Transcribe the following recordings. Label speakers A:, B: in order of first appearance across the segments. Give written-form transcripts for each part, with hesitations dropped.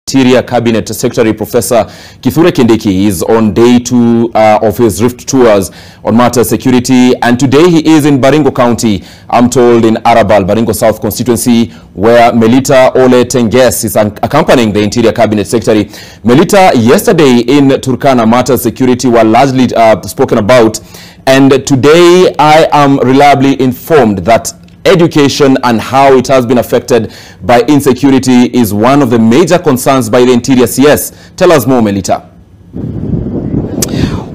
A: Interior Cabinet Secretary Professor Kindiki is on day 2 of his Rift tours on matters security, and today he is in Baringo County, I'm told in Arabal, Baringo South constituency, where Melita Ole Tenges is accompanying the Interior Cabinet Secretary. Melita, yesterday in Turkana, matters security were largely spoken about, and today I am reliably informed that education and how it has been affected by insecurity is one of the major concerns by the Interior CS. Tell us more, Melita.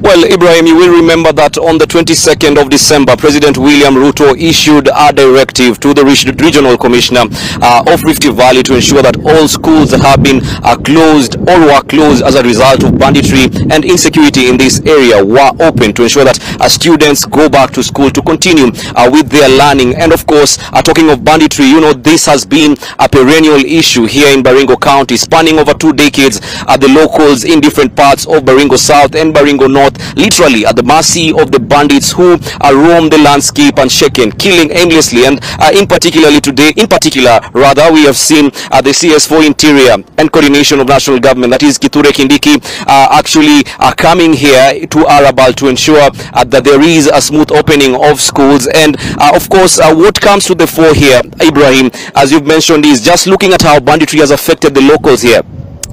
B: Well, Ibrahim, you will remember that on the 22nd of December, President William Ruto issued a directive to the Regional Commissioner of Rift Valley to ensure that all schools that have been closed or were closed as a result of banditry and insecurity in this area were open, to ensure that students go back to school to continue with their learning. And of course, talking of banditry, you know, this has been a perennial issue here in Baringo County, spanning over 2 decades. The locals in different parts of Baringo South and Baringo North literally at the mercy of the bandits who roam the landscape and shaken, killing aimlessly. And in particular, we have seen the CS4 Interior and Coordination of National Government, that is Kindiki, actually coming here to Arabal to ensure that there is a smooth opening of schools. And of course, what comes to the fore here, Ibrahim, as you've mentioned, is just looking at how banditry has affected the locals here.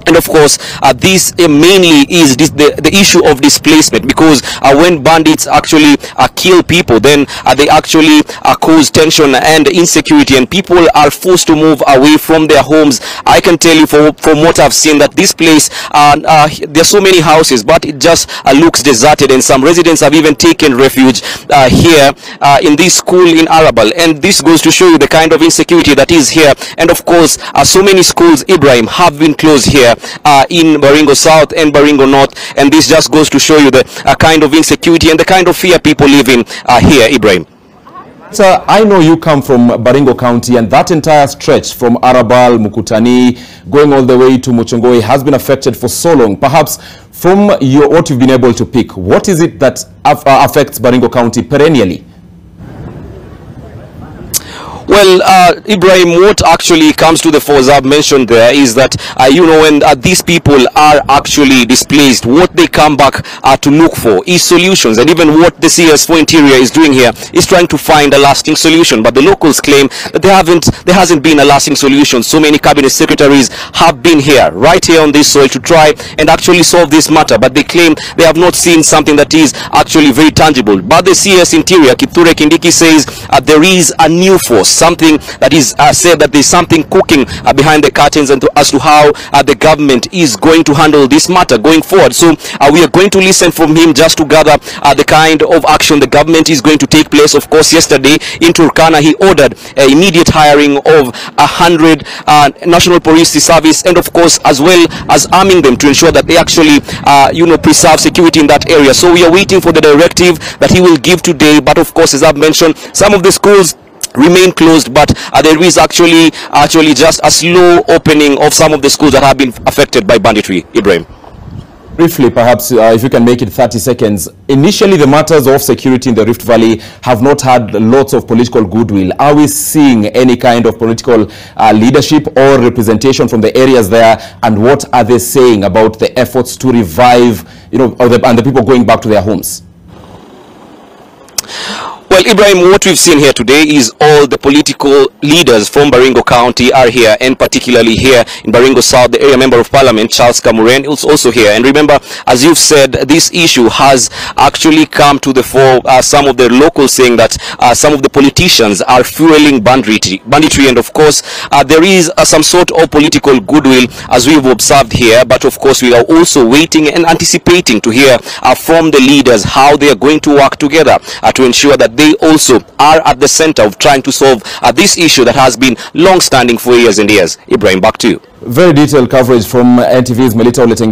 B: And of course, this mainly is the issue of displacement, because when bandits actually kill people, then they actually cause tension and insecurity, and people are forced to move away from their homes. I can tell you from what I've seen that this place, there are so many houses, but it just looks deserted, and some residents have even taken refuge here in this school in Arabal. And this goes to show you the kind of insecurity that is here. And of course, so many schools, Ibrahim, have been closed here in Baringo South and Baringo North, and this just goes to show you the kind of insecurity and the kind of fear people live in here, Ibrahim.
A: Sir, I know you come from Baringo County, and that entire stretch from Arabal, Mukutani, going all the way to Muchongoi has been affected for so long. Perhaps from what you've been able to pick, what is it that affects Baringo County perennially?
B: Well, Ibrahim, what actually comes to the fore, as I've mentioned there, is that, you know, when these people are actually displaced, what they come back to look for is solutions. And even what the CS4 Interior is doing here is trying to find a lasting solution. But the locals claim that there hasn't been a lasting solution. So many cabinet secretaries have been here, right here on this soil, to try and actually solve this matter. But they claim they have not seen something that is actually very tangible. But the CS Interior, Kindiki, says there is a new force, something that is said that there's something cooking behind the curtains, and as to how the government is going to handle this matter going forward. So we are going to listen from him just to gather the kind of action the government is going to take place. Of course, yesterday in Turkana, he ordered immediate hiring of 100 National Police Service, and of course, as well as arming them to ensure that they actually preserve security in that area. So we are waiting for the directive that he will give today. But of course, as I've mentioned, some of the schools remain closed, but there is actually just a slow opening of some of the schools that have been affected by banditry, Ibrahim.
A: Briefly, perhaps, if you can make it 30 seconds. Initially, the matters of security in the Rift Valley have not had lots of political goodwill. Are we seeing any kind of political leadership or representation from the areas there? And what are they saying about the efforts to revive, and the people going back to their homes?
B: Well, Ibrahim, what we've seen here today is all the political leaders from Baringo County are here, and particularly here in Baringo South, the area member of parliament, Charles Kamuren, is also here. And remember, as you've said, this issue has actually come to the fore. Some of the locals saying that some of the politicians are fueling banditry. And of course, there is some sort of political goodwill, as we've observed here. But of course, we are also waiting and anticipating to hear from the leaders how they are going to work together to ensure that they also are at the center of trying to solve this issue that has been long-standing for years and years. Ibrahim, back to you.
A: Very detailed coverage from NTV's Melita Ole Tenges.